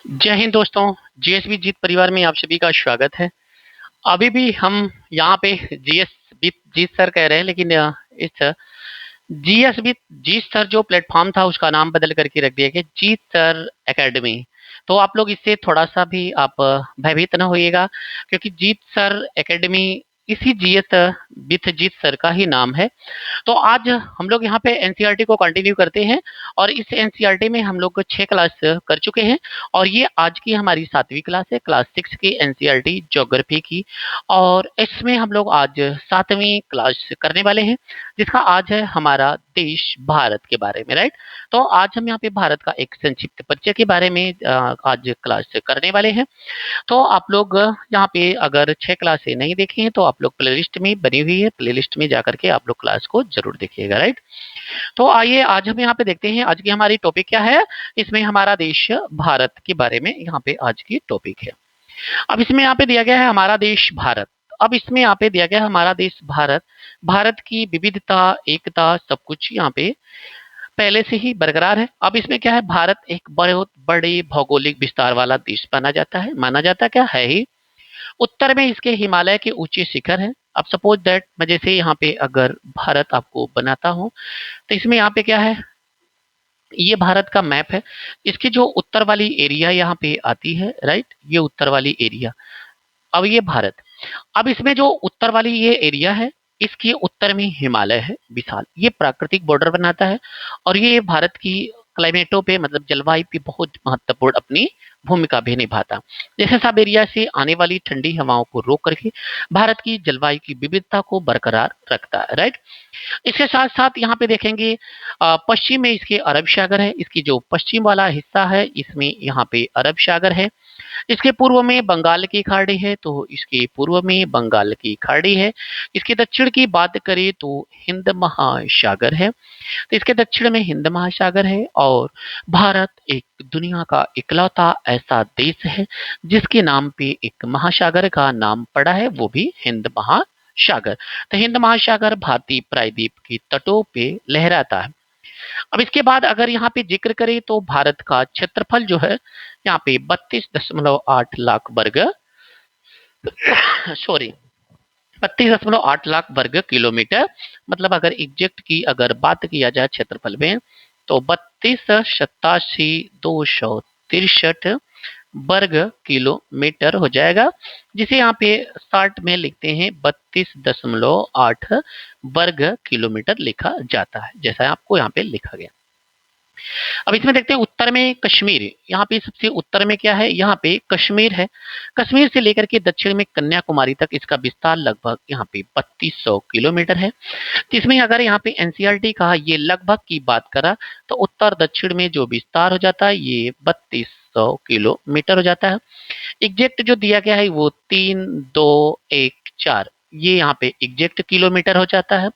जय हिंद दोस्तों। जीएसबी जीत परिवार में आप सभी का स्वागत है। अभी भी हम यहाँ पे जीएसबी जीत सर कह रहे हैं, लेकिन इस जीएसबी जीत सर जो प्लेटफॉर्म था उसका नाम बदल करके रख दिया गया जीत सर एकेडमी। तो आप लोग इससे थोड़ा सा भी आप भयभीत न होइएगा, क्योंकि जीत सर एकेडमी इसी जीएस विथ जीत सर का ही नाम है। तो आज हम लोग यहाँ पे एनसीईआरटी को कंटिन्यू करते हैं और इस एनसीईआरटी में हम लोग 6 क्लास कर चुके हैं और ये आज की हमारी 7वीं क्लास है, क्लास 6 की एनसीईआरटी ज्योग्राफी की। और इसमें हम लोग आज 7वीं क्लास करने वाले हैं, जिसका आज है हमारा देश भारत के बारे में, राइट। तो आज हम यहाँ पे भारत का एक संक्षिप्त परिचय के बारे में आज क्लास करने वाले हैं। तो आप लोग यहाँ पे अगर 6 क्लासें नहीं देखे हैं तो आप लोग प्लेलिस्ट में बनी हुई है, प्लेलिस्ट में जाकर के आप लोग क्लास को जरूर देखिएगा, राइट। तो आइए आज हम यहाँ पे देखते हैं आज की हमारी टॉपिक क्या है। इसमें हमारा देश भारत के बारे में यहाँ पे आज की टॉपिक है। अब इसमें यहाँ पे दिया गया है हमारा देश भारत। अब इसमें यहाँ पे दिया गया है हमारा देश भारत। भारत की विविधता, एकता, सब कुछ यहाँ पे पहले से ही बरकरार है। अब इसमें क्या है, भारत एक बहुत बड़े भौगोलिक विस्तार वाला देश माना जाता क्या है ही। उत्तर में इसके हिमालय के ऊंचे शिखर हैं। अब सपोज दैट मैं जैसे यहाँ पे अगर भारत आपको बनाता हूँ, तो इसमें यहाँ पे क्या है, ये भारत का मैप है। इसकी जो उत्तर वाली एरिया यहाँ पे आती है, राइट, ये उत्तर वाली एरिया। अब ये भारत, अब इसमें जो उत्तर वाली ये एरिया है, इसके उत्तर में हिमालय है विशाल, ये प्राकृतिक बॉर्डर बनाता है। और ये भारत की क्लाइमेटों पे मतलब जलवायु पे बहुत महत्वपूर्ण अपनी भूमिका भी निभाता। जैसे सब एरिया से आने वाली ठंडी हवाओं को रोक करके भारत की जलवायु की विविधता को बरकरार रखता है, राइट। इसके साथ साथ यहाँ पे देखेंगे पश्चिम में इसके अरब सागर है। इसकी जो पश्चिम वाला हिस्सा है इसमें यहाँ पे अरब सागर है। इसके पूर्व में बंगाल की खाड़ी है, तो इसके पूर्व में बंगाल की खाड़ी है। इसके दक्षिण की बात करें तो हिंद महासागर है, तो इसके दक्षिण में हिंद महासागर है। और भारत एक दुनिया का इकलौता ऐसा देश है जिसके नाम पे एक महासागर का नाम पड़ा है, वो भी हिंद महासागर। तो हिंद महासागर भारतीय प्रायद्वीप के तटों पे लहराता है। अब इसके बाद अगर यहाँ पे जिक्र करें तो भारत का क्षेत्रफल जो है यहाँ पे 32.8 लाख वर्ग सॉरी 32.8 लाख वर्ग किलोमीटर, मतलब अगर एग्जैक्ट की अगर बात किया जाए क्षेत्रफल में, तो 32,87,263 वर्ग किलोमीटर हो जाएगा, जिसे यहाँ पे शॉर्ट में लिखते हैं 32.8 वर्ग किलोमीटर लिखा जाता है, जैसा आपको यहाँ पे लिखा गया। अब इसमें देखते हैं उत्तर में कश्मीर। यहाँ पे सबसे उत्तर में क्या है, यहाँ पे कश्मीर है। कश्मीर से लेकर के दक्षिण में कन्याकुमारी तक इसका विस्तार लगभग यहाँ पे 3200 किलोमीटर है। तो इसमें अगर यहाँ पे एनसीईआरटी का ये लगभग की बात करा, तो उत्तर दक्षिण में जो विस्तार हो जाता है ये 3200 किलोमीटर हो जाता है। एग्जैक्ट जो दिया गया है वो 3214, ये यहाँ पे एग्जैक्ट किलोमीटर हो जाता है।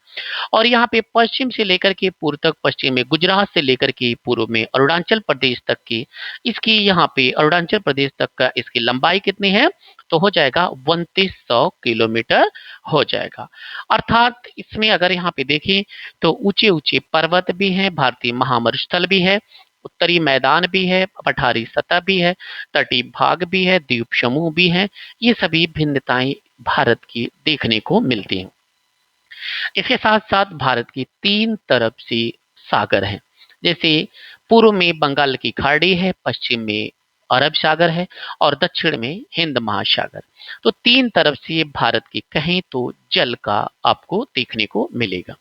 और यहाँ पे पश्चिम से लेकर के पूर्व तक, पश्चिम में गुजरात से लेकर के पूर्व में अरुणाचल प्रदेश तक की, इसकी यहाँ पे अरुणाचल प्रदेश तक का इसकी लंबाई कितनी है, तो हो जाएगा 3200 किलोमीटर हो जाएगा। अर्थात इसमें अगर यहाँ पे देखें तो ऊंचे ऊंचे पर्वत भी हैं, भारतीय महामरुस्थल भी है, उत्तरी मैदान भी है, पठारी सतह भी है, तटीय भाग भी है, द्वीप समूह भी है। ये सभी भिन्नताएं भारत की देखने को मिलती हैं। इसके साथ साथ भारत की 3 तरफ से सागर हैं। जैसे पूर्व में बंगाल की खाड़ी है, पश्चिम में अरब सागर है और दक्षिण में हिंद महासागर। तो 3 तरफ से भारत की कहें तो जल का आपको देखने को मिलेगा।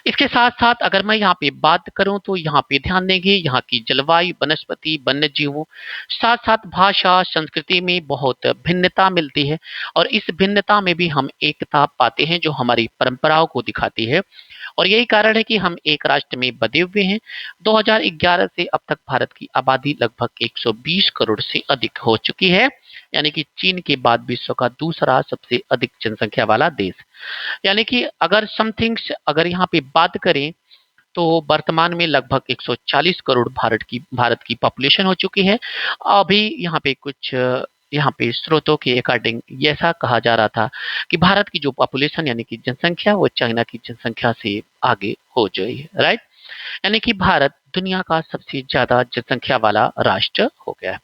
इसके साथ साथ अगर मैं यहाँ पे बात करूं तो यहाँ पे ध्यान देंगे यहाँ की जलवायु, वनस्पति, वन्य जीवों, साथ साथ भाषा, संस्कृति में बहुत भिन्नता मिलती है। और इस भिन्नता में भी हम एकता पाते हैं जो हमारी परंपराओं को दिखाती है। और यही कारण है कि हम एक राष्ट्र में बंधे हुए हैं। 2011 से अब तक भारत की आबादी लगभग 120 करोड़ से अधिक हो चुकी है, यानी कि चीन के बाद विश्व का दूसरा सबसे अधिक जनसंख्या वाला देश। यानी कि अगर समथिंग्स अगर यहाँ पे बात करें तो वर्तमान में लगभग 140 करोड़ भारत की पॉपुलेशन हो चुकी है। अभी यहाँ पे कुछ यहाँ पे स्रोतों के अकॉर्डिंग ऐसा कहा जा रहा था कि भारत की जो पॉपुलेशन यानी कि जनसंख्या वो चाइना की जनसंख्या से आगे हो जाए, राइट। यानी कि भारत दुनिया का सबसे ज्यादा जनसंख्या वाला राष्ट्र हो गया है।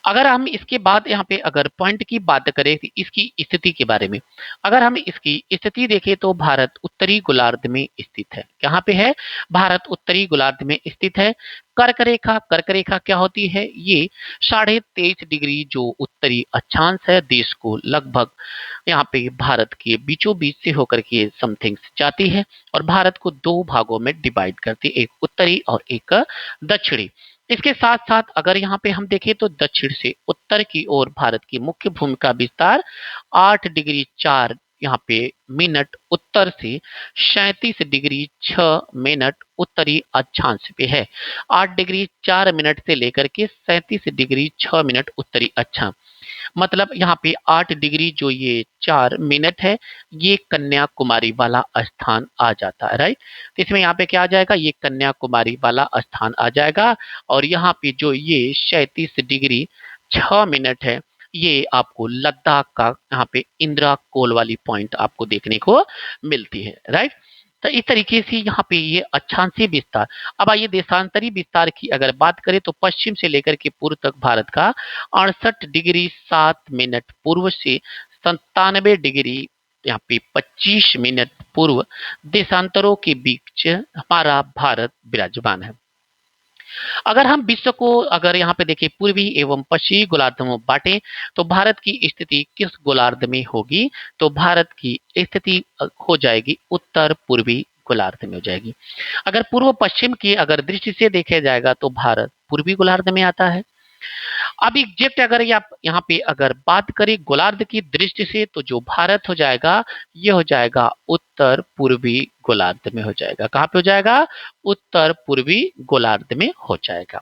अगर हम इसके बाद यहाँ पे अगर पॉइंट की बात करें इसकी स्थिति के बारे में, अगर हम इसकी स्थिति देखें तो भारत उत्तरी गोलार्ध में स्थित है। कहाँ पे है? भारत उत्तरी गोलार्ध में स्थित है। कर्क रेखा क्या होती है? ये 23.5 डिग्री जो उत्तरी अक्षांश है देश को लगभग यहाँ पे भारत के बीचों बीच से होकर के समथिंग जाती है और भारत को दो भागों में डिवाइड करती है, एक उत्तरी और एक दक्षिणी। इसके साथ साथ अगर यहाँ पे हम देखें तो दक्षिण से उत्तर की ओर भारत की मुख्य भूमि का विस्तार 8 डिग्री 4 यहाँ पे मिनट उत्तर से 37 डिग्री 6 मिनट उत्तरी अक्षांश पे है। 8 डिग्री 4 मिनट से लेकर के 37 डिग्री 6 मिनट उत्तरी अक्षांश, मतलब यहाँ पे 8 डिग्री जो ये 4 मिनट है, ये कन्याकुमारी वाला स्थान आ जाता है, राइट। तो इसमें यहाँ पे क्या आ जाएगा? ये कन्याकुमारी वाला स्थान आ जाएगा और यहाँ पे जो ये 37 डिग्री 6 मिनट है, ये आपको लद्दाख का यहाँ पे इंदिरा कोल वाली पॉइंट आपको देखने को मिलती है, राइट। तो इस तरीके से यहाँ पे ये अक्षांशीय विस्तार। अब आइए देशांतरी विस्तार की अगर बात करें तो पश्चिम से लेकर के पूर्व तक भारत का 68 डिग्री 7 मिनट पूर्व से 97 डिग्री यहाँ पे 25 मिनट पूर्व देशांतरों के बीच हमारा भारत विराजमान है। अगर हम विश्व को अगर यहाँ पे देखें पूर्वी एवं पश्चिमी गोलार्ध में बांटे तो भारत की स्थिति किस गोलार्ध में होगी? तो भारत की स्थिति हो जाएगी उत्तर पूर्वी गोलार्ध में हो जाएगी। अगर पूर्व पश्चिम की अगर दृष्टि से देखा जाएगा तो भारत पूर्वी गोलार्ध में आता है। अब एग्जैक्ट अगर यहाँ पे अगर बात करें गोलार्ध की दृष्टि से तो जो भारत हो जाएगा ये हो जाएगा उत्तर पूर्वी गोलार्ध में हो जाएगा। कहाँ पे हो जाएगा? उत्तर पूर्वी गोलार्ध में हो जाएगा।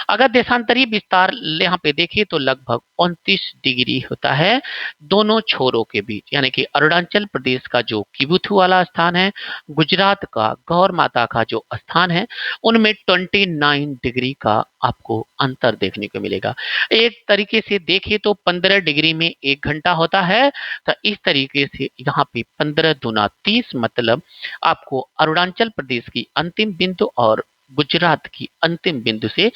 अगर देशांतरी विस्तार यहाँ पे देखें तो लगभग 29 डिग्री होता है दोनों छोरों के बीच, यानी कि अरुणाचल प्रदेश का जो किबुथु वाला स्थान है, गुजरात का गौर माता का जो स्थान है, उनमें 29 डिग्री का आपको अंतर देखने को मिलेगा। एक तरीके से देखें तो 15 डिग्री में 1 घंटा होता है, तो इस तरीके से यहाँ पे 15 दूना 30, मतलब आपको अरुणाचल प्रदेश की अंतिम बिंदु और गुजरात की अंतिम बिंदु से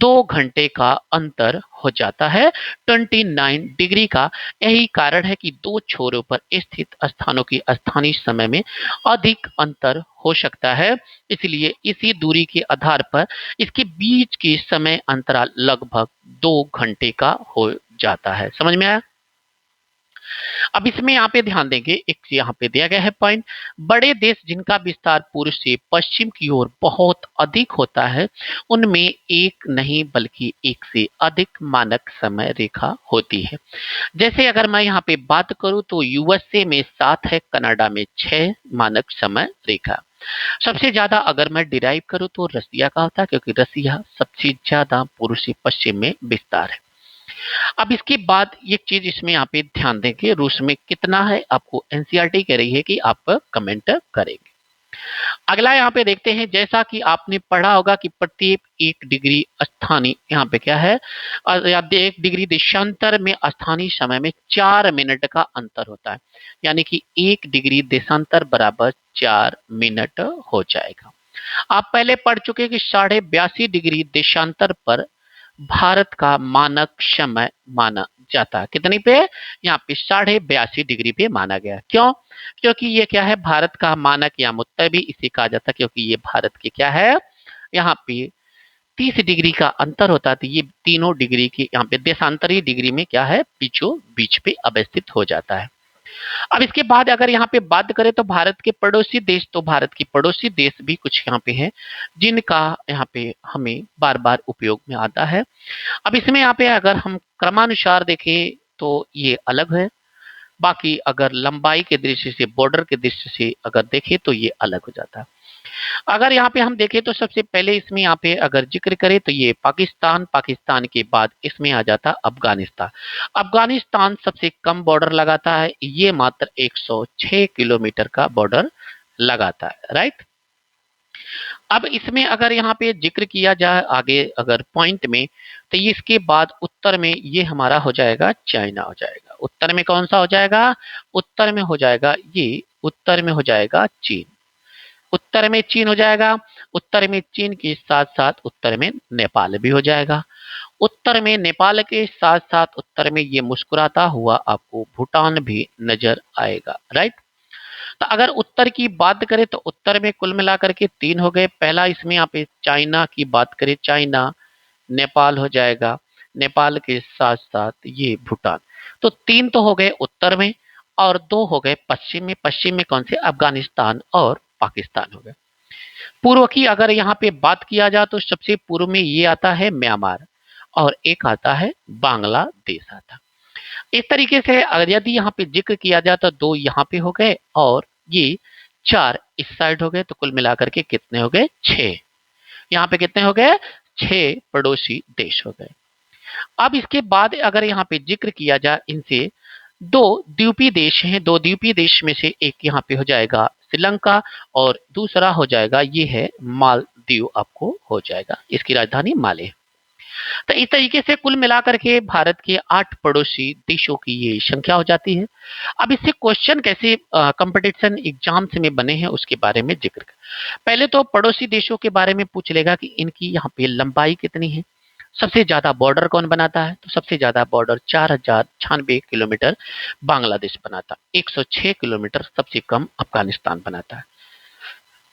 2 घंटे का अंतर हो जाता है 29 डिग्री का। यही कारण है कि दो छोरों पर स्थित स्थानों की स्थानीय समय में अधिक अंतर हो सकता है, इसलिए इसी दूरी के आधार पर इसके बीच के समय अंतराल लगभग 2 घंटे का हो जाता है। समझ में आया? अब इसमें यहाँ पे ध्यान देंगे, एक यहाँ पे दिया गया है पॉइंट, बड़े देश जिनका विस्तार पूर्व से पश्चिम की ओर बहुत अधिक होता है उनमें एक नहीं बल्कि एक से अधिक मानक समय रेखा होती है। जैसे अगर मैं यहाँ पे बात करूं तो यूएसए में 7 है, कनाडा में 6 मानक समय रेखा। सबसे ज्यादा अगर मैं डिराइव करूं तो रसिया का होता है, क्योंकि रसिया सबसे ज्यादा पूर्व से पश्चिम में विस्तार है। अब इसके बाद एक चीज इसमें यहाँ पे ध्यान देंगे, रूस में कितना है आपको एनसीईआरटी कह रही है कि आप कमेंट करेंगे। अगला यहाँ पे देखते हैं, जैसा कि आपने पढ़ा होगा कि प्रत्येक 1 डिग्री स्थानीय यहाँ पे क्या है, या 1 डिग्री देशांतर में स्थानीय समय में 4 मिनट का अंतर होता है, यानी कि 1 डिग्री देशांतर बराबर 4 मिनट हो जाएगा। आप पहले पढ़ चुके कि 82.5 डिग्री देशांतर पर भारत का मानक समय माना जाता है। कितनी पे? यहाँ पे 82.5 डिग्री पे माना गया। क्यों? क्योंकि ये क्या है, भारत का मानक या मुत्तर भी इसे कहा जाता है, क्योंकि ये भारत के क्या है, यहाँ पे 30 डिग्री का अंतर होता है, तो ये तीनों डिग्री की यहाँ पे देशांतरी डिग्री में क्या है, बीचों बीच पे अवस्थित हो जाता है। अब इसके बाद अगर यहाँ पे बात करें तो भारत के पड़ोसी देश, तो भारत के पड़ोसी देश भी कुछ यहाँ पे है जिनका यहाँ पे हमें बार बार उपयोग में आता है। अब इसमें यहाँ पे अगर हम क्रमानुसार देखें तो ये अलग है, बाकी अगर लंबाई के दृष्टि से, बॉर्डर के दृष्टि से अगर देखें तो ये अलग हो जाता है। अगर यहाँ पे हम देखें तो सबसे पहले इसमें यहाँ पे अगर जिक्र करें तो ये पाकिस्तान, पाकिस्तान के बाद इसमें आ जाता अफगानिस्तान। अफगानिस्तान सबसे कम बॉर्डर लगाता है, ये मात्र 106 किलोमीटर का बॉर्डर लगाता है, राइट। अब इसमें अगर यहाँ पे जिक्र किया जाए आगे अगर पॉइंट में, तो ये इसके बाद उत्तर में ये हमारा हो जाएगा चाइना हो जाएगा। उत्तर में कौन सा हो जाएगा? उत्तर में हो जाएगा ये, उत्तर में हो जाएगा चीन। उत्तर में चीन हो जाएगा। उत्तर में चीन के साथ साथ उत्तर में नेपाल भी हो जाएगा। उत्तर में नेपाल के साथ साथ उत्तर में ये मुस्कुराता हुआ आपको भूटान भी नजर आएगा, राइट। तो अगर उत्तर की बात करें तो उत्तर में कुल मिलाकर के 3 हो गए। पहला इसमें यहाँ पे चाइना की बात करें, चाइना, नेपाल हो जाएगा, नेपाल के साथ साथ ये भूटान। तो 3 तो हो गए उत्तर में और 2 हो गए पश्चिम में। पश्चिम में कौन से? अफगानिस्तान और पाकिस्तान हो गए। पूर्व की अगर यहाँ पे बात किया जाए तो सबसे पूर्व में ये आता है म्यांमार और एक आता है बांग्लादेश आता। इस तरीके से अगर यदि यहाँ पे जिक्र किया जाए तो 2 यहाँ पे हो गए और ये 4 इस साइड हो गए। तो कुल मिलाकर के कितने हो गए? 6। यहाँ पे कितने हो गए? 6 पड़ोसी देश हो गए। अब इसके बाद अगर यहाँ पे जिक्र किया जाए इनसे, 2 द्वीपीय देश हैं। 2 द्वीपीय देश में से एक यहाँ पे हो जाएगा श्रीलंका और दूसरा हो जाएगा ये है मालदीव, आपको हो जाएगा, इसकी राजधानी माले है। तो इस तरीके से कुल मिलाकर के भारत के 8 पड़ोसी देशों की ये संख्या हो जाती है। अब इससे क्वेश्चन कैसे कंपटीशन एग्जाम्स में बने हैं उसके बारे में जिक्र कर। पहले तो पड़ोसी देशों के बारे में पूछ लेगा कि इनकी यहाँ पे लंबाई कितनी है, सबसे ज्यादा बॉर्डर कौन बनाता है? तो सबसे ज्यादा बॉर्डर 4096 किलोमीटर बांग्लादेश बनाता, 106 किलोमीटर सबसे कम अफगानिस्तान बनाता है।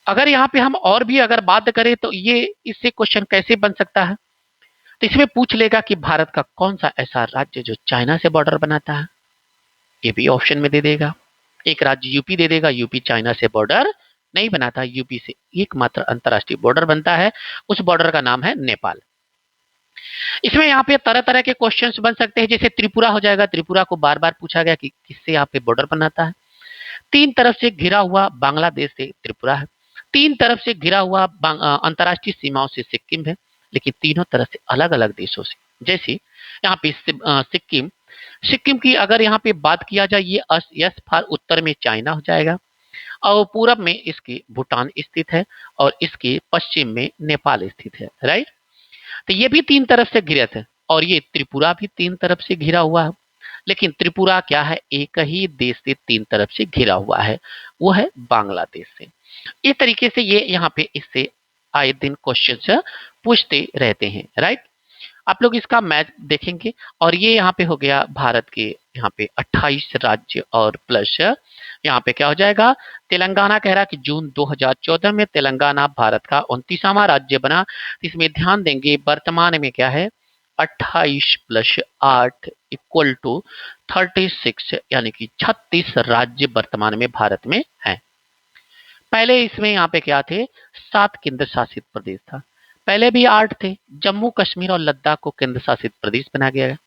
अगर यहाँ पे हम और भी अगर बात करें तो ये इससे क्वेश्चन कैसे बन सकता है? तो इसमें पूछ लेगा कि भारत का कौन सा ऐसा राज्य जो चाइना से बॉर्डर बनाता है, ये भी ऑप्शन में दे देगा। एक राज्य यूपी दे देगा, यूपी चाइना से बॉर्डर नहीं बनाता, यूपी से एकमात्र अंतरराष्ट्रीय बॉर्डर बनता है, उस बॉर्डर का नाम है नेपाल। इसमें यहाँ पे तरह तरह के क्वेश्चंस बन सकते हैं, जैसे त्रिपुरा हो जाएगा। त्रिपुरा को बार बार पूछा गया कि किससे यहाँ पे बॉर्डर बनाता है। 3 तरफ से घिरा हुआ बांग्लादेश से त्रिपुरा है, 3 तरफ से घिरा हुआ अंतरराष्ट्रीय सीमाओं से सिक्किम है, लेकिन तीनों तरफ से अलग अलग देशों से। जैसे यहाँ पे सिक्किम, सिक्किम की अगर यहाँ पे बात किया जाए, ये यस फार उत्तर में चाइना हो जाएगा और पूरब में इसके भूटान स्थित है और इसके पश्चिम में नेपाल स्थित है, राइट। तो ये भी 3 तरफ से घिरत है और ये त्रिपुरा भी 3 तरफ से घिरा हुआ है, लेकिन त्रिपुरा क्या है? एक ही देश से 3 तरफ से घिरा हुआ है, वो है बांग्लादेश से। इस तरीके से ये यहाँ पे इससे आए दिन क्वेश्चन पूछते रहते हैं, राइट। आप लोग इसका मैच देखेंगे और ये यहाँ पे हो गया भारत के यहाँ पे 28 राज्य और प्लस यहाँ पे क्या हो जाएगा? तेलंगाना कह रहा है कि जून 2014 में तेलंगाना भारत का 29वां राज्य बना। इसमें ध्यान देंगे वर्तमान में क्या है? 28 प्लस 8 इक्वल टू 36, यानी कि 36 राज्य वर्तमान में भारत में हैं। पहले इसमें यहाँ पे क्या थे? 7 केंद्र शासित प्रदेश था। पहले भी 8 थे, जम्मू कश्मीर और लद्दाख को केंद्र शासित प्रदेश बना गया है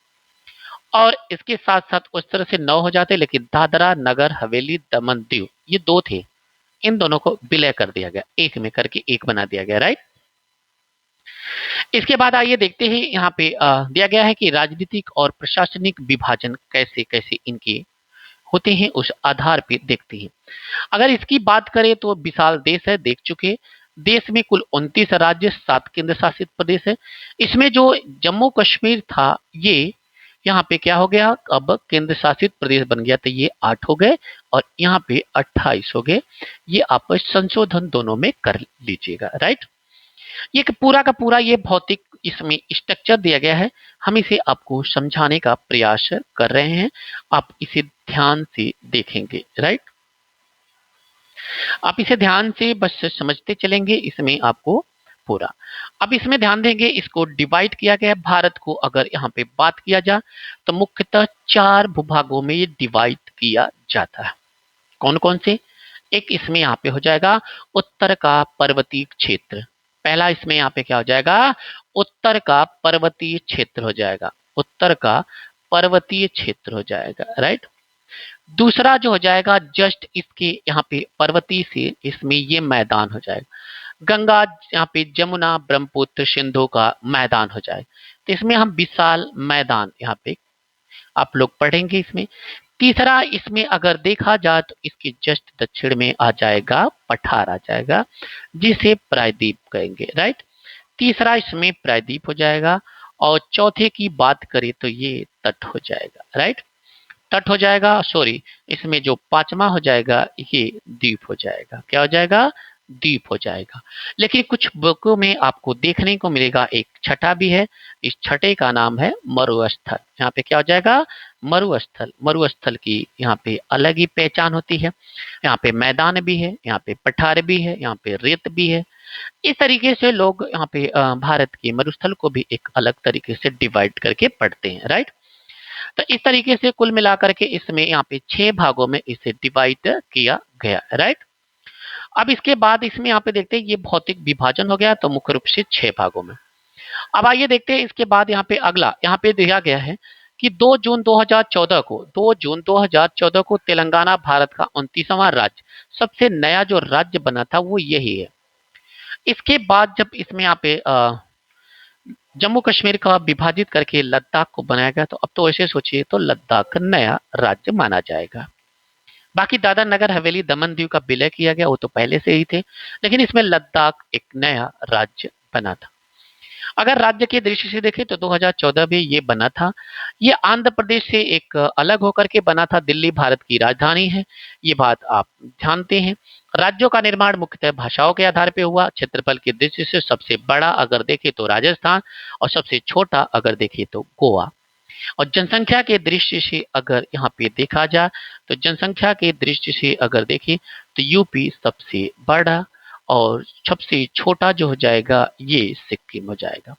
और इसके साथ साथ उस तरह से 9 हो जाते, लेकिन दादरा नगर हवेली दमन दीव ये 2 थे, इन दोनों को विलय कर दिया गया, एक में करके एक बना दिया गया, राइट। इसके बाद आइए देखते हैं यहाँ पे दिया गया है कि राजनीतिक और प्रशासनिक विभाजन कैसे कैसे इनके होते हैं, उस आधार पे देखते हैं। अगर इसकी बात करें तो विशाल देश है, देख चुके। देश में कुल 29 राज्य, 7 केंद्र शासित प्रदेश है। इसमें जो जम्मू कश्मीर था ये यहाँ पे क्या हो गया? अब केंद्र शासित प्रदेश बन गया, तो ये 8 हो गए और यहाँ पे 28 हो गए। ये आप संशोधन दोनों में कर लीजिएगा, राइट। ये पूरा का पूरा ये भौतिक इसमें स्ट्रक्चर दिया गया है, हम इसे आपको समझाने का प्रयास कर रहे हैं, आप इसे ध्यान से देखेंगे, राइट। आप इसे ध्यान से बस समझते चलेंगे, इसमें आपको पूरा। अब इसमें ध्यान देंगे, इसको डिवाइड किया गया है। भारत को अगर यहाँ पे बात किया जाए तो मुख्यतः 4 भूभागों में ये डिवाइड किया जाता है। कौन कौन से? एक इसमें यहाँ पे हो जाएगा उत्तर का पर्वतीय क्षेत्र। पहला इसमें यहाँ पे क्या हो जाएगा? उत्तर का पर्वतीय क्षेत्र हो जाएगा, उत्तर का पर्वतीय क्षेत्र हो जाएगा, राइट। दूसरा जो हो जाएगा जस्ट इसके यहाँ पे पर्वतीय से इसमें ये मैदान हो जाएगा, गंगा यहाँ पे जमुना ब्रह्मपुत्र सिंधु का मैदान हो जाएगा। तो इसमें हम विशाल मैदान यहाँ पे आप लोग पढ़ेंगे इसमें। तीसरा इसमें अगर देखा जाए तो इसके जस्ट दक्षिण में आ जाएगा पठार आ जाएगा, जिसे प्रायद्वीप कहेंगे, राइट। तीसरा इसमें प्रायद्वीप हो जाएगा और चौथे की बात करें तो ये तट हो जाएगा, राइट। तट हो जाएगा, सॉरी, इसमें जो 5वां हो जाएगा ये द्वीप हो जाएगा। क्या हो जाएगा? द्वीप हो जाएगा। लेकिन कुछ बुकों में आपको देखने को मिलेगा एक छठा भी है, इस छठे का नाम है मरुस्थल। यहाँ पे क्या हो जाएगा, मरुस्थल। मरुस्थल की यहाँ पे अलग ही पहचान होती है। यहाँ पे मैदान भी है, यहाँ पे पठार भी है, यहाँ पे रेत भी है। इस तरीके से लोग यहाँ पे भारत के मरुस्थल को भी एक अलग तरीके से डिवाइड करके पढ़ते हैं, राइट। तो इस तरीके से कुल मिलाकर के इसमें यहाँ पे 6 भागों में इसे डिवाइड किया गया, राइट। अब इसके बाद इसमें यहाँ पे देखते हैं ये भौतिक विभाजन हो गया तो मुख्य रूप से 6 भागों में। अब आइए देखते हैं इसके बाद यहाँ पे अगला यहाँ पे दिया गया है कि 2 जून 2014 को 2 जून 2014 को तेलंगाना भारत का 29वां राज्य, सबसे नया जो राज्य बना था वो यही है। इसके बाद जब इसमें यहाँ पे जम्मू कश्मीर का विभाजित करके लद्दाख को बनाया गया, तो अब तो ऐसे सोचिए तो लद्दाख नया राज्य माना जाएगा। बाकी दादरा नगर हवेली दमन दीव का विलय किया गया, वो तो पहले से ही थे, लेकिन इसमें लद्दाख एक नया राज्य बना था। अगर राज्य की दृष्टि से देखें तो 2014 में ये बना था। ये आंध्र प्रदेश से एक अलग होकर के बना था। दिल्ली भारत की राजधानी है, ये बात आप जानते हैं। राज्यों का निर्माण मुख्यतः भाषाओं के आधार पर हुआ। क्षेत्रफल की दृष्टि से सबसे बड़ा अगर देखें तो राजस्थान, और सबसे छोटा अगर देखें तो गोवा। और जनसंख्या के दृष्टि से अगर यहाँ पे देखा जाए तो जनसंख्या के दृष्टि से अगर देखें तो यूपी सबसे बड़ा, और सबसे छोटा जो हो जाएगा ये सिक्किम हो जाएगा।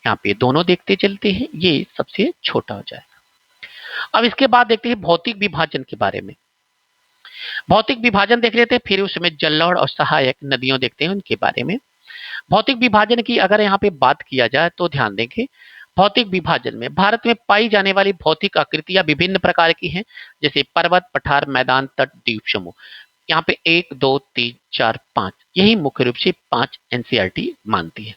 यहाँ पे दोनों देखते चलते हैं, ये सबसे छोटा हो जाएगा। अब इसके बाद देखते हैं भौतिक विभाजन के बारे में। भौतिक विभाजन देख लेते हैं, फिर उसमें जल्लौढ़ और सहायक नदियों देखते हैं उनके बारे में। भौतिक विभाजन की अगर यहाँ पे बात किया जाए तो ध्यान देंगे, भौतिक विभाजन में भारत में पाई जाने वाली भौतिक आकृतियां विभिन्न प्रकार की हैं, जैसे पर्वत, पठार, मैदान, तट, द्वीप समूह। यहाँ पे 1 2 3 4 5 यही मुख्य रूप से 5 एनसीईआरटी मानती है,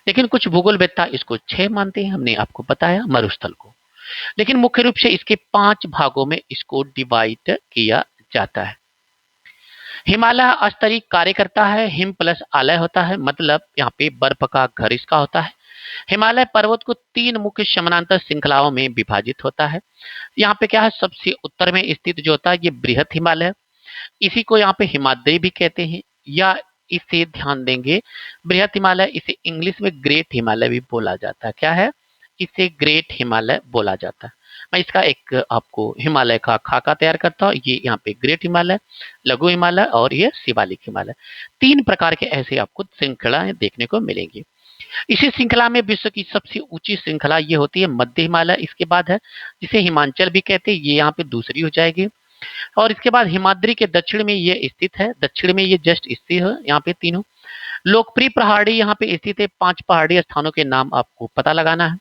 लेकिन कुछ भूगोलवेत्ता इसको 6 मानते हैं, हमने आपको बताया मरुस्थल को। लेकिन मुख्य रूप से इसके 5 भागों में इसको डिवाइड किया जाता है। हिमालय अस्तरी कार्य करता है, हिम प्लस आलय होता है, मतलब यहाँ पे बर्फ का घर इसका होता है। हिमालय पर्वत को 3 मुख्य समानांतर श्रृंखलाओं में विभाजित होता है। यहाँ पे क्या है, सबसे उत्तर में स्थित जो होता है ये बृहत हिमालय, इसी को यहाँ पे हिमाद्री भी कहते हैं, या इसे ध्यान देंगे बृहत हिमालय, इसे इंग्लिश में ग्रेट हिमालय भी बोला जाता है। क्या है, इसे ग्रेट हिमालय बोला जाता है। मैं इसका एक आपको हिमालय का खाका तैयार करता हूँ। ये यहाँ पे ग्रेट हिमालय, लघु हिमालय और ये शिवालिक हिमालय, 3 प्रकार के ऐसे आपको श्रृंखलाएं देखने को मिलेंगी। इसी श्रृंखला में विश्व की सबसे ऊंची श्रृंखला ये होती है मध्य हिमालय, इसके बाद है जिसे हिमाचल भी कहते हैं, ये यहाँ पे दूसरी हो जाएगी। और इसके बाद हिमाद्री के दक्षिण में ये स्थित है, दक्षिण में ये जस्ट स्थित है, यहाँ पे तीनों। लोकप्रिय पहाड़ी यहाँ पे स्थित है, 5 पहाड़ी स्थानों के नाम आपको पता लगाना है।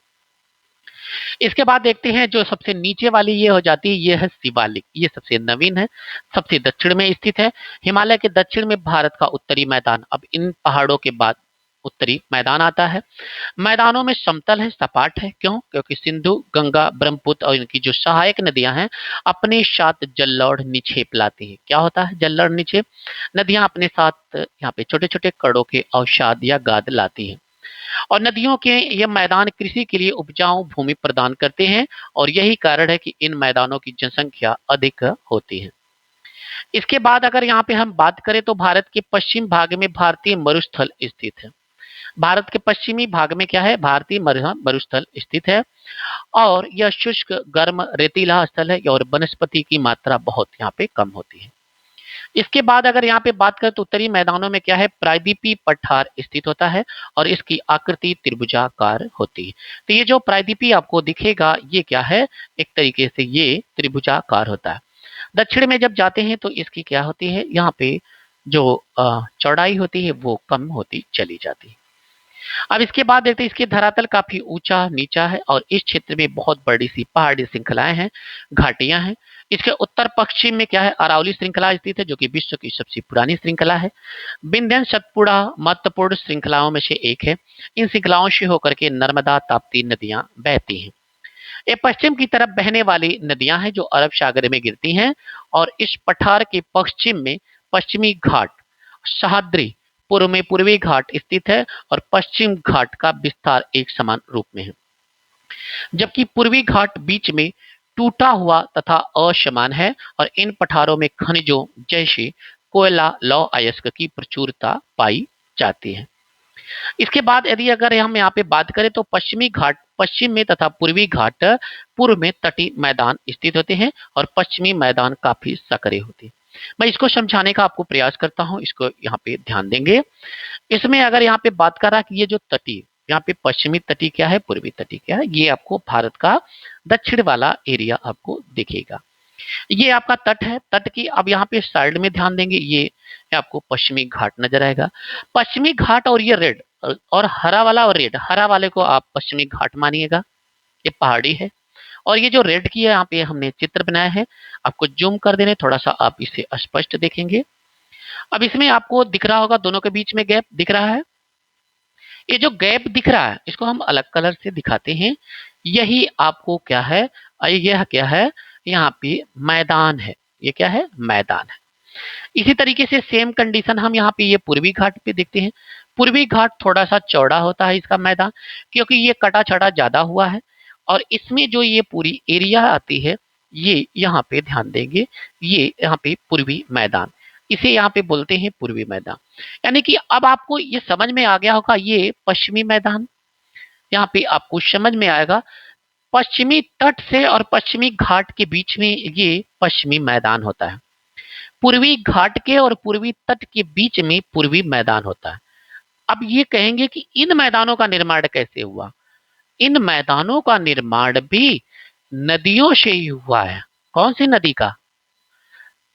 इसके बाद देखते हैं जो सबसे नीचे वाली ये हो जाती है, ये है शिवालिक, ये सबसे नवीन है, सबसे दक्षिण में स्थित है। हिमालय के दक्षिण में भारत का उत्तरी मैदान, अब इन पहाड़ों के बाद उत्तरी मैदान आता है। मैदानों में समतल है, सपाट है, क्यों, क्योंकि सिंधु, गंगा, ब्रह्मपुत्र और इनकी जो सहायक नदियां हैं अपने साथ जल्लौढ़ निक्षेप लाती हैं। क्या होता है जल्लौढ़ निक्षेप, नदियां अपने साथ यहाँ पे छोटे छोटे कड़ों के अवसाद या गाद लाती हैं, और नदियों के ये मैदान कृषि के लिए उपजाऊ भूमि प्रदान करते हैं, और यही कारण है कि इन मैदानों की जनसंख्या अधिक होती है। इसके बाद अगर यहाँ पे हम बात करें तो भारत के पश्चिम भाग में भारतीय मरुस्थल स्थित है। भारत के पश्चिमी भाग में क्या है, भारतीय मरुस्थल स्थित है, और यह शुष्क गर्म रेतीला स्थल है, और वनस्पति की मात्रा बहुत यहाँ पे कम होती है। इसके बाद अगर यहाँ पे बात करें तो उत्तरी मैदानों में क्या है, प्रायद्वीपीय पठार स्थित होता है, और इसकी आकृति त्रिभुजाकार होती है। तो ये जो प्रायद्वीपीय आपको दिखेगा ये क्या है, एक तरीके से ये त्रिभुजाकार होता है। दक्षिण में जब जाते हैं तो इसकी क्या होती है, यहाँ पे जो चौड़ाई होती है वो कम होती चली जाती है। अब इसके बाद देखते हैं इसके धरातल काफी ऊंचा नीचा है, और इस क्षेत्र में बहुत बड़ी सी पहाड़ी श्रृंखलाएं हैं, घाटियां हैं। इसके उत्तर पश्चिम में क्या है, अरावली श्रृंखला स्थित है, जो कि विश्व की सबसे पुरानी श्रृंखला है। विंध्य सतपुड़ा महत्वपूर्ण श्रृंखलाओं में से एक है। इन श्रृंखलाओं से होकर के नर्मदा ताप्ती नदियां बहती हैं। ये पश्चिम की तरफ बहने वाली नदियां हैं जो अरब सागर में गिरती हैं, और इस पठार के पश्चिम में पश्चिमी घाट सह्याद्री, पूर्व में पूर्वी घाट स्थित है, और पश्चिम घाट का विस्तार एक समान रूप में है, जबकि पूर्वी घाट बीच में टूटा हुआ तथा असमान है, और इन पठारों में खनिजों जैसे कोयला, लौह अयस्क की प्रचुरता पाई जाती है। इसके बाद यदि अगर हम यहाँ पे बात करें तो पश्चिमी घाट पश्चिम में तथा पूर्वी घाट पूर्व में तटीय मैदान स्थित होते हैं और पश्चिमी मैदान काफी सक्रिय होते हैं। मैं इसको समझाने का आपको प्रयास करता हूँ, इसको यहाँ पे ध्यान देंगे। इसमें अगर यहाँ पे बात कर रहा कि ये जो तटीय, यहाँ पे पश्चिमी तटीय क्या है, पूर्वी तटीय क्या है, ये आपको भारत का दक्षिण वाला एरिया आपको दिखेगा। ये आपका तट है, तट की अब यहाँ पे साइड में ध्यान देंगे, ये आपको पश्चिमी घाट नजर आएगा। पश्चिमी घाट और ये रेड और हरा वाला और रेड, हरा वाले को आप पश्चिमी घाट मानिएगा, ये पहाड़ी है। और ये जो रेड की है यहाँ पे हमने चित्र बनाया है, आपको जूम कर देने, थोड़ा सा आप इसे स्पष्ट देखेंगे। अब इसमें आपको दिख रहा होगा दोनों के बीच में गैप दिख रहा है। ये जो गैप दिख रहा है इसको हम अलग कलर से दिखाते हैं। यही आपको क्या है, यह क्या है, यहाँ पे मैदान है। ये क्या है, मैदान है। इसी तरीके से सेम कंडीशन हम यहाँ पे ये पूर्वी घाट पे देखते हैं। पूर्वी घाट थोड़ा सा चौड़ा होता है इसका मैदान, क्योंकि ये कटा छड़ा ज्यादा हुआ है। और इसमें जो ये पूरी एरिया आती है, ये यहाँ पे ध्यान देंगे, ये यहाँ पे पूर्वी मैदान, इसे यहाँ पे बोलते हैं पूर्वी मैदान। यानी कि अब आपको ये समझ में आ गया होगा, ये पश्चिमी मैदान, यहाँ पे आपको समझ में आएगा पश्चिमी तट से और पश्चिमी घाट के बीच में ये पश्चिमी मैदान होता है। पूर्वी घाट के और पूर्वी तट के बीच में पूर्वी मैदान होता है। अब ये कहेंगे कि इन मैदानों का निर्माण कैसे हुआ। इन मैदानों का निर्माण भी नदियों से ही हुआ है। कौन सी नदी का,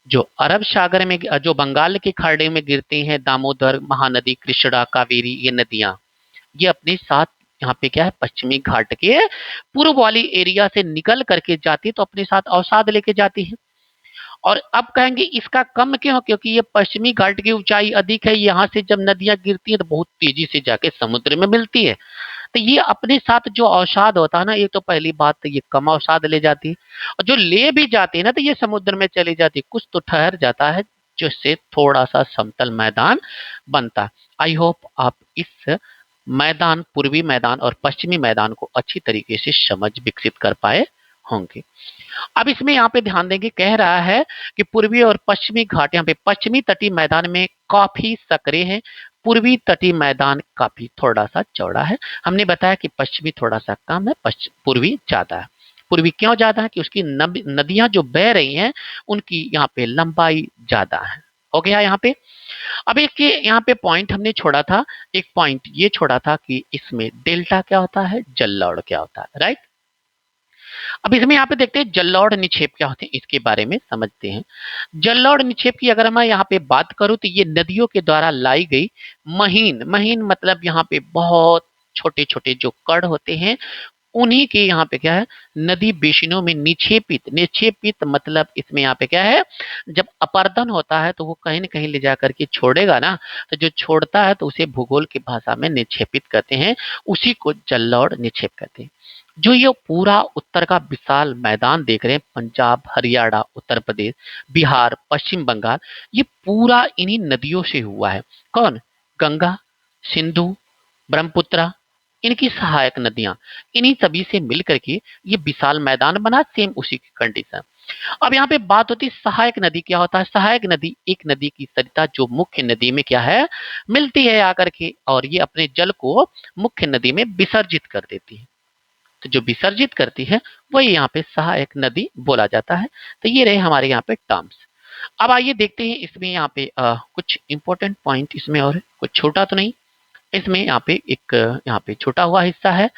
जो अरब सागर में, जो बंगाल के खाड़ी में गिरती हैं, दामोदर, महानदी, कृष्णा, कावेरी, ये नदियां, ये अपने साथ यहाँ पे क्या है, पश्चिमी घाट के पूर्व वाली एरिया से निकल करके जाती है, तो अपने साथ अवसाद लेके जाती है। और अब कहेंगे इसका कम क्यों, क्योंकि ये पश्चिमी घाट की ऊंचाई अधिक है, यहाँ से जब नदियां गिरती हैं तो बहुत तेजी से जाके समुद्र में मिलती है। तो ये अपने साथ जो अवसाद होता है ना, ये तो पहली बात तो ये कम अवसाद ले जाती है, और जो ले भी जाती है ना तो ये समुद्र में चली जाती है, कुछ तो ठहर जाता है, जिससे थोड़ा सा समतल मैदान बनता है। आई होप आप इस मैदान, पूर्वी मैदान और पश्चिमी मैदान को अच्छी तरीके से समझ विकसित कर पाए होंगे। अब इसमें यहाँ पे ध्यान देंगे, कह रहा है कि पूर्वी और पश्चिमी घाट, यहाँ पे पश्चिमी तटीय मैदान में काफी सक्रिय है, पूर्वी तटीय मैदान काफी थोड़ा सा चौड़ा है। हमने बताया कि पश्चिमी थोड़ा सा कम है, पूर्वी ज्यादा है। पूर्वी क्यों ज्यादा है कि उसकी नदियां जो बह रही हैं उनकी यहाँ पे लंबाई ज्यादा है। हो गया यहाँ पे। अब एक यहाँ पे पॉइंट हमने छोड़ा था, एक पॉइंट ये छोड़ा था कि इसमें डेल्टा क्या होता है, जलौढ़ क्या होता है, राइट। अब इसमें यहाँ पे देखते हैं जलोढ़ निक्षेप क्या होते हैं, इसके बारे में समझते हैं। जलोढ़ निक्षेप की अगर मैं यहाँ पे बात करूं तो ये नदियों के द्वारा लाई गई महीन, महीन मतलब यहाँ पे बहुत छोटे छोटे जो कण होते हैं, उन्हीं के यहाँ पे क्या है, नदी बेसिनों में निक्षेपित, निक्षेपित मतलब इसमें यहाँ पे क्या है, जब अपर्दन होता है तो वो कहीं न कहीं ले जाकर के छोड़ेगा ना, तो जो छोड़ता है तो उसे भूगोल की भाषा में निक्षेपित कहते हैं, उसी को जलोढ़ निक्षेप कहते हैं। जो ये पूरा उत्तर का विशाल मैदान देख रहे हैं, पंजाब, हरियाणा, उत्तर प्रदेश, बिहार, पश्चिम बंगाल, ये पूरा इन्हीं नदियों से हुआ है। कौन, गंगा, सिंधु, ब्रह्मपुत्र, इनकी सहायक नदियां, इन्हीं सभी से मिलकर के ये विशाल मैदान बना, सेम उसी की कंडीशन। अब यहाँ पे बात होती है सहायक नदी क्या होता है। सहायक नदी एक नदी की सरिता जो मुख्य नदी में क्या है, मिलती है आकर के, और ये अपने जल को मुख्य नदी में विसर्जित कर देती है। तो जो विसर्जित करती है वही यहाँ पे सहायक नदी बोला जाता है। तो ये रहे हमारे यहाँ पे टर्म्स। अब आइए देखते हैं इसमें यहाँ पे कुछ इंपॉर्टेंट पॉइंट इसमें, और कुछ छोटा तो नहीं इसमें, यहाँ पे एक यहाँ पे छोटा हुआ हिस्सा है।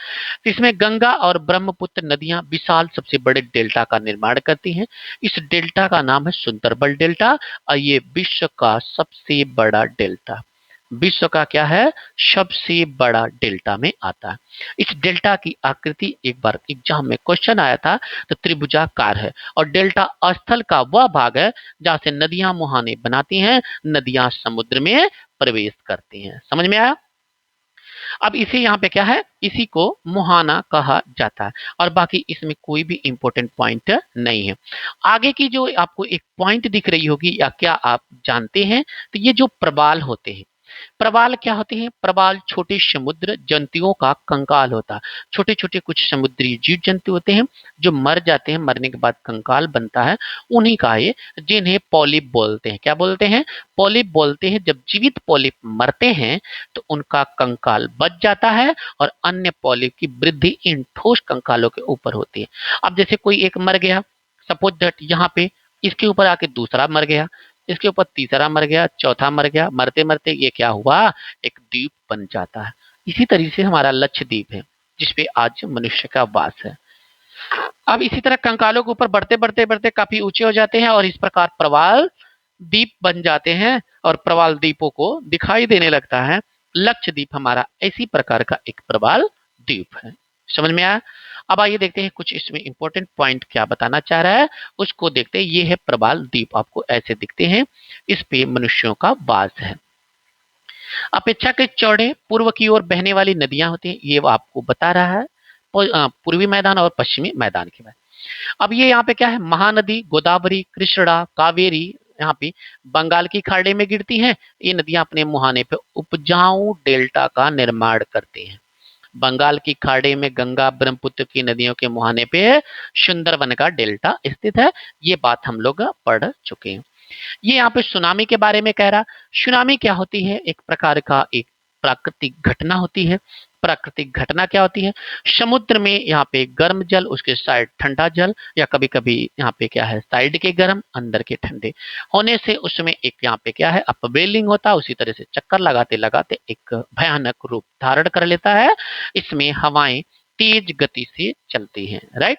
इसमें गंगा और ब्रह्मपुत्र नदियां विशाल सबसे बड़े डेल्टा का निर्माण करती हैं। इस डेल्टा का नाम है सुंदरबन डेल्टा, और ये विश्व का सबसे बड़ा डेल्टा, विश्व का क्या है, सबसे बड़ा डेल्टा में आता है। इस डेल्टा की आकृति एक बार एग्जाम में क्वेश्चन आया था, तो त्रिभुजाकार है, और डेल्टा स्थल का वह भाग है जहां से नदियां मुहाने बनाती हैं, नदियां समुद्र में प्रवेश करती हैं। समझ में आया। अब इसे यहाँ पे क्या है, इसी को मुहाना कहा जाता है, और बाकी इसमें कोई भी इंपॉर्टेंट पॉइंट नहीं है। आगे की जो आपको एक पॉइंट दिख रही होगी, या क्या आप जानते हैं, तो ये जो प्रवाल होते हैं, प्रवाल क्या होते हैं? प्रवाल छोटे समुद्र जंतुओं का कंकाल होता है। छोटे छोटे कुछ समुद्री जीव जंतु होते हैं जो मर जाते हैं, मरने के बाद कंकाल बनता है, उन्हीं का ये, जिन्हें पॉलिप बोलते हैं। क्या बोलते हैं? पॉलिप बोलते हैं। जब जीवित पॉलिप मरते हैं तो उनका कंकाल बच जाता है और अन्य पॉलिप की वृद्धि इन ठोस कंकालों के ऊपर होती है। अब जैसे कोई एक मर गया, सपोज दैट यहाँ पे इसके ऊपर आके दूसरा मर गया, इसके ऊपर तीसरा मर गया, चौथा मर गया, मरते मरते ये क्या हुआ? एक द्वीप बन जाता है। इसी तरीके से हमारा लक्षद्वीप है जिसपे आज मनुष्य का वास है। अब इसी तरह कंकालों के ऊपर बढ़ते बढ़ते बढ़ते काफी ऊंचे हो जाते हैं और इस प्रकार प्रवाल द्वीप बन जाते हैं और प्रवाल द्वीपों को दिखाई देने लगता है। लक्षद्वीप हमारा इसी प्रकार का एक प्रवाल द्वीप है। समझ में आया? अब आइए देखते हैं कुछ इसमें इंपॉर्टेंट पॉइंट क्या बताना चाह रहा है, उसको देखते हैं। ये है प्रवाल द्वीप, आपको ऐसे दिखते हैं, इस पे मनुष्यों का वास है। अपेक्षाकृत चौड़े पूर्व की ओर बहने वाली नदियां होती हैं, ये वो आपको बता रहा है पूर्वी मैदान और पश्चिमी मैदान के बारे। अब ये यहाँ पे क्या है? महानदी गोदावरी, कृष्णा, कावेरी यहाँ पे बंगाल की खाड़ी में गिरती हैं। ये नदियां अपने मुहाने पे उपजाऊ डेल्टा का निर्माण करती हैं। बंगाल की खाड़ी में गंगा ब्रह्मपुत्र की नदियों के मुहाने पे सुंदरवन का डेल्टा स्थित है। ये बात हम लोग पढ़ चुके हैं। ये यहाँ पे सुनामी के बारे में कह रहा। सुनामी क्या होती है? एक प्रकार का एक प्राकृतिक घटना होती है। प्राकृतिक घटना क्या होती है? समुद्र में यहाँ पे गर्म जल, उसके साइड ठंडा जल, या कभी कभी यहाँ पे क्या है, साइड के गर्म अंदर के ठंडे होने से उसमें एक यहाँ पे क्या है, अपवेलिंग होता है। उसी तरह से चक्कर लगाते लगाते एक भयानक रूप धारण कर लेता है। इसमें हवाएं तेज गति से चलती हैं, राइट।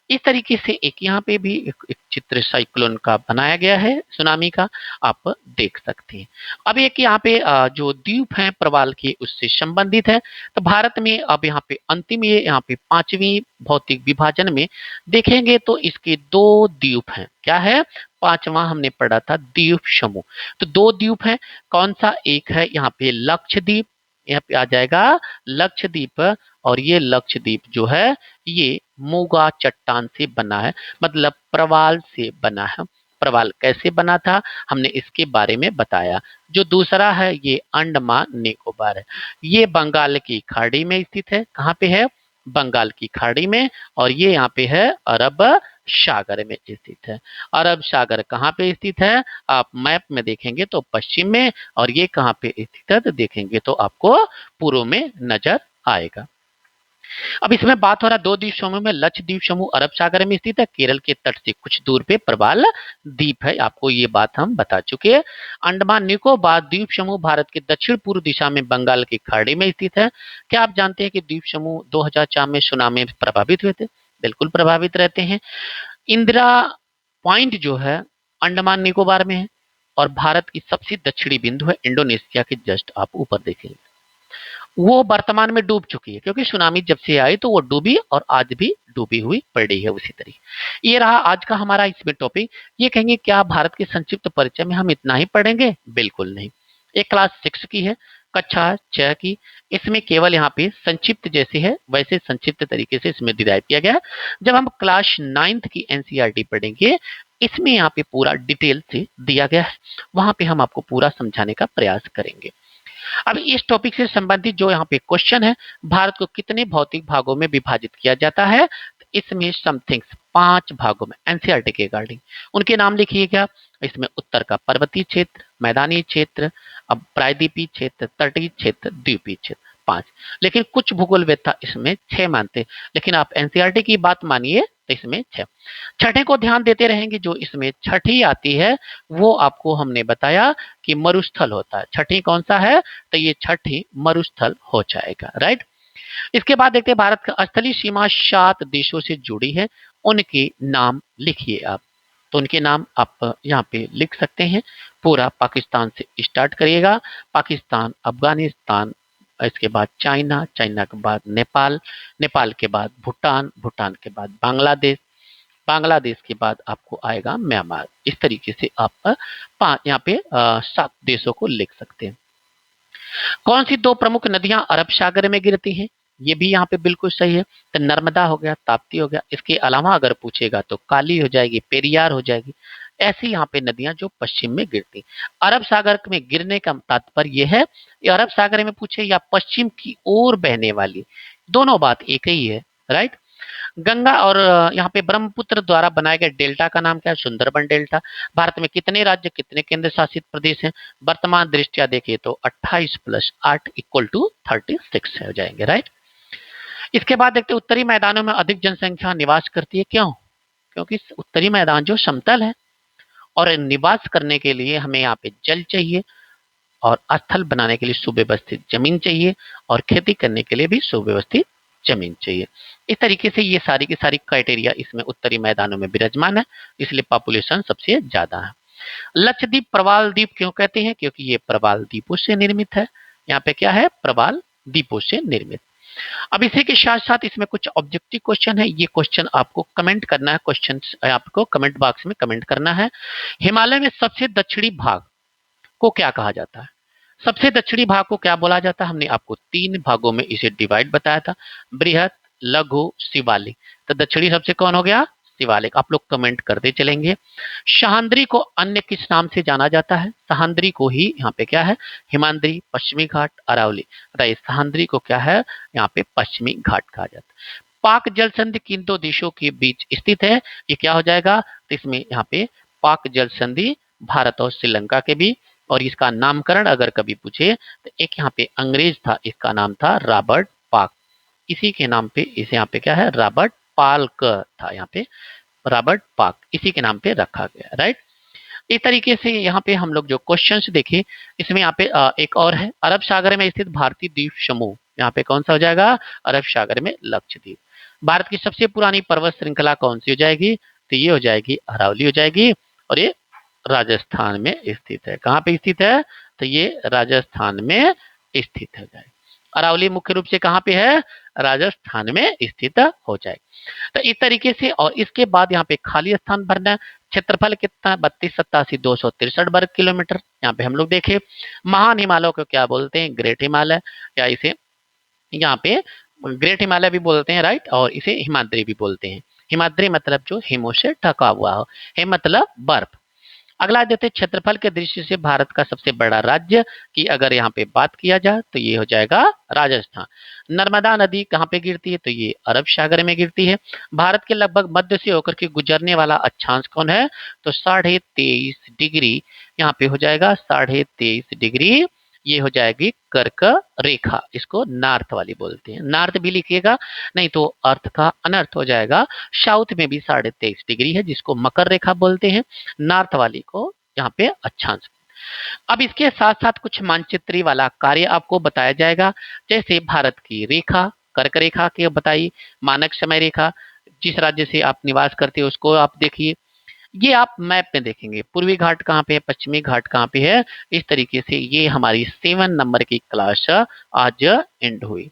इस तरीके से एक यहाँ पे भी एक चित्र साइक्लोन का बनाया गया है, सुनामी का, आप देख सकते हैं। अब एक यहाँ पे जो द्वीप हैं प्रवाल के, उससे संबंधित है। तो भारत में अब यहाँ पे अंतिम, ये यहाँ पे पांचवी भौतिक विभाजन में देखेंगे तो इसके दो द्वीप हैं। क्या है? पांचवा हमने पढ़ा था द्वीप समूह। तो दो द्वीप हैं। कौन सा? एक है यहाँ पे लक्षद्वीप, यहाँ पे आ जाएगा लक्षद्वीप। और ये लक्षद्वीप जो है ये मूंगा चट्टान से बना है, मतलब प्रवाल से बना है। प्रवाल कैसे बना था हमने इसके बारे में बताया। जो दूसरा है ये अंडमान निकोबार है। ये बंगाल की खाड़ी में स्थित है। कहाँ पे है? बंगाल की खाड़ी में। और ये यहाँ पे है अरब सागर में स्थित है। अरब सागर कहाँ पे स्थित है? आप मैप में देखेंगे तो पश्चिम में, और ये कहाँ पे स्थित है तो देखेंगे तो आपको पूर्व में नजर आएगा। अब इसमें बात हो रहा है दो द्वीप समूह में। लक्षद्वीप समूह अरब सागर में स्थित है, केरल के तट से कुछ दूर पे प्रवाल द्वीप है। आपको ये बात हम बता चुके हैं। अंडमान निकोबार द्वीप समूह भारत के दक्षिण पूर्व दिशा में बंगाल की खाड़ी में स्थित है। क्या आप जानते हैं कि द्वीप समूह 2004 में सुनामी में प्रभावित हुए थे? बिल्कुल प्रभावित रहते हैं। इंदिरा पॉइंट जो है अंडमान निकोबार में है, और भारत की सबसे दक्षिणी बिंदु है इंडोनेशिया के जस्ट आप ऊपर देखेंगे। वो वर्तमान में डूब चुकी है, क्योंकि सुनामी जब से आई तो वो डूबी और आज भी डूबी हुई पड़ी है उसी तरीके। ये रहा आज का हमारा इसमें टॉपिक। ये कहेंगे क्या भारत के संक्षिप्त परिचय में हम इतना ही पढ़ेंगे? बिल्कुल नहीं। एक क्लास 6 की है, कक्षा 6 की। इसमें केवल यहाँ पे संक्षिप्त जैसे है वैसे संक्षिप्त तरीके से इसमें डिराइव किया गया है। जब हम क्लास 9th की एनसीईआरटी पढ़ेंगे, इसमें यहाँ पे पूरा डिटेल से दिया गया है, वहां पे हम आपको पूरा समझाने का प्रयास करेंगे। अब इस टॉपिक से संबंधित जो यहाँ पे क्वेश्चन है, भारत को कितने भौतिक भागों में विभाजित किया जाता है? इसमें समथिंग्स 5 भागों में एनसीईआरटी के रिगार्डिंग उनके नाम लिखिएगा। इसमें उत्तर का पर्वतीय क्षेत्र, मैदानी क्षेत्र, अब प्रायद्वीपीय क्षेत्र, तटीय क्षेत्र, द्वीपीय क्षेत्र, 5। लेकिन कुछ भूगोलवेत्ता इसमें 6 मानते हैं, लेकिन आप एनसीईआरटी की बात मानिए तो इसमें 6। छठे को ध्यान देते रहेंगे। जो इसमें छठी आती है वो आपको हमने बताया कि मरुस्थल होता है। छठी कौन सा है? तो ये छठी मरुस्थल हो जाएगा, राइट। इसके बाद देखते हैं भारत का स्थलीय सीमा 7 देशों से जुड़ी है, उनके नाम लिखिए आप। तो उनके नाम आप यहाँ पे लिख सकते हैं। पूरा पाकिस्तान से स्टार्ट करिएगा। पाकिस्तान, अफगानिस्तान, इसके बाद चाइना, चाइना के बाद नेपाल, नेपाल के बाद भूटान, भूटान के बाद बांग्लादेश, बांग्लादेश के बाद आपको आएगा म्यांमार। इस तरीके से आप यहाँ पे 7 देशों को लिख सकते हैं। कौन सी 2 प्रमुख नदियां अरब सागर में गिरती हैं? ये भी यहाँ पे बिल्कुल सही है। तो नर्मदा हो गया, ताप्ती हो गया। इसके अलावा अगर पूछेगा तो काली हो जाएगी, पेरियार हो जाएगी। ऐसी यहाँ पे नदियां जो पश्चिम में गिरती। अरब सागर में गिरने का तात्पर्य यह है, ये अरब सागर में पूछे या पश्चिम की ओर बहने वाली, दोनों बात एक ही है, राइट। गंगा और यहाँ पे ब्रह्मपुत्र द्वारा बनाए गए डेल्टा का नाम क्या है? सुंदरबन डेल्टा। भारत में कितने राज्य, कितने केंद्र शासित प्रदेश हैं? वर्तमान दृष्टिया देखिए तो 28 + 8 = 36 हो जाएंगे, राइट। इसके बाद देखते उत्तरी मैदानों में अधिक जनसंख्या निवास करती है, क्यों? क्योंकि उत्तरी मैदान जो समतल है और निवास करने के लिए हमें यहाँ पे जल चाहिए और स्थल बनाने के लिए सुव्यवस्थित जमीन चाहिए और खेती करने के लिए भी सुव्यवस्थित जमीन चाहिए। इस तरीके से ये सारी की सारी क्राइटेरिया इसमें उत्तरी मैदानों में विराजमान है, इसलिए पॉपुलेशन सबसे ज्यादा है। लक्षद्वीप प्रवाल द्वीप क्यों कहते हैं? क्योंकि ये प्रवाल द्वीपों से निर्मित है। यहाँ पे क्या है? प्रवाल द्वीपों से निर्मित। अब इसी के साथ साथ इसमें कुछ ऑब्जेक्टिव क्वेश्चन है, ये क्वेश्चन आपको कमेंट करना है, क्वेश्चन आपको कमेंट बॉक्स में कमेंट करना है। हिमालय में सबसे दक्षिणी भाग को क्या कहा जाता है? सबसे दक्षिणी भाग को क्या बोला जाता है? हमने आपको 3 भागों में इसे डिवाइड बताया था, बृहत, लघु, शिवालिक। तो दक्षिणी सबसे कौन हो गया? शिवालिक। आप लोग कमेंट करते चलेंगे। सह्याद्री को अन्य किस नाम से जाना जाता है? सह्याद्री को ही यहाँ पे क्या है? हिमाद्री, पश्चिमी घाट, अरावली। बताइए सह्याद्री को क्या है? यहाँ पे पश्चिमी घाट कहा जाता है। पाक जल संधि किन दो देशों के बीच स्थित है? ये क्या हो जाएगा? तो इसमें यहाँ पे पाक जल संधि भारत और श्रीलंका के बीच। और इसका नामकरण अगर कभी पूछे तो एक यहाँ पे अंग्रेज था, इसका नाम था रॉबर्ट पाक। इसी के नाम पे इसे यहाँ पे क्या है? रॉबर्ट पाल्क था, यहाँ पे रॉबर्ट पाक इसी के नाम पे रखा गया, राइट। इस तरीके से यहाँ पे हम लोग जो क्वेश्चंस देखे, इसमें यहाँ पे एक और है, अरब सागर में स्थित भारतीय द्वीप समूह, यहाँ पे कौन सा हो जाएगा? अरब सागर में लक्षद्वीप। भारत की सबसे पुरानी पर्वत श्रृंखला कौन सी हो जाएगी? तो ये हो जाएगी अरावली हो जाएगी, और ये राजस्थान में स्थित है। कहाँ पे स्थित है? तो ये राजस्थान में स्थित है। अरावली मुख्य रूप से कहाँ पे है? राजस्थान में स्थित हो जाए। तो इस तरीके से, और इसके बाद यहाँ पे खाली स्थान भरना है। क्षेत्रफल कितना? 3287,263 वर्ग किलोमीटर। यहाँ पे हम लोग देखे महान हिमालय को क्या बोलते हैं? ग्रेट हिमालय, या इसे यहाँ पे ग्रेट हिमालय भी बोलते हैं, राइट, और इसे हिमाद्री भी बोलते हैं। हिमाद्री मतलब जो हिमों से ढका हुआ हो, हिम मतलब बर्फ। अगला देते क्षेत्रफल के दृष्टि से भारत का सबसे बड़ा राज्य की अगर यहाँ पे बात किया जाए तो ये हो जाएगा राजस्थान। नर्मदा नदी कहाँ पे गिरती है? तो ये अरब सागर में गिरती है। भारत के लगभग मध्य से होकर के गुजरने वाला अक्षांश कौन है? तो 23.5 डिग्री यहाँ पे हो जाएगा, 23.5 डिग्री ये हो जाएगी कर्क रेखा, इसको नॉर्थ वाली बोलते हैं। नॉर्थ भी लिखिएगा, नहीं तो अर्थ का अनर्थ हो जाएगा। साउथ में भी 23.5 डिग्री है, जिसको मकर रेखा बोलते हैं, नॉर्थ वाली को यहाँ पे अक्षांश। अब इसके साथ साथ कुछ मानचित्री वाला कार्य आपको बताया जाएगा, जैसे भारत की रेखा, कर्क रेखा के बताइए, मानक समय रेखा, जिस राज्य से आप निवास करते हो उसको आप देखिए। ये आप मैप में देखेंगे, पूर्वी घाट कहाँ पे है, पश्चिमी घाट कहाँ पे है। इस तरीके से ये हमारी 7 नंबर की क्लास आज एंड हुई।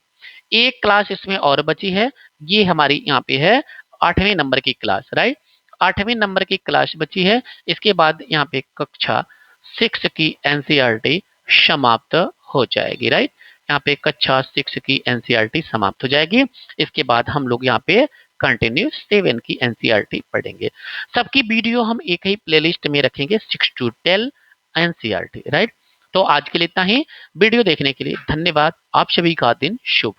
एक क्लास इसमें और बची है, ये हमारी यहाँ पे है 8वें नंबर की क्लास, राइट। 8वें नंबर की क्लास बची है। इसके बाद यहाँ पे कक्षा 6 की एनसीईआरटी समाप्त हो जाएगी, राइट। यहाँ पे कक्षा 6 की एनसीईआरटी समाप्त हो जाएगी। इसके बाद हम लोग यहाँ पे कंटिन्यू 7 की एनसीईआरटी पढ़ेंगे। सबकी वीडियो हम एक ही प्लेलिस्ट में रखेंगे, 6 to 12 एनसीईआरटी, राइट। तो आज के लिए इतना ही। वीडियो देखने के लिए धन्यवाद। आप सभी का दिन शुभ।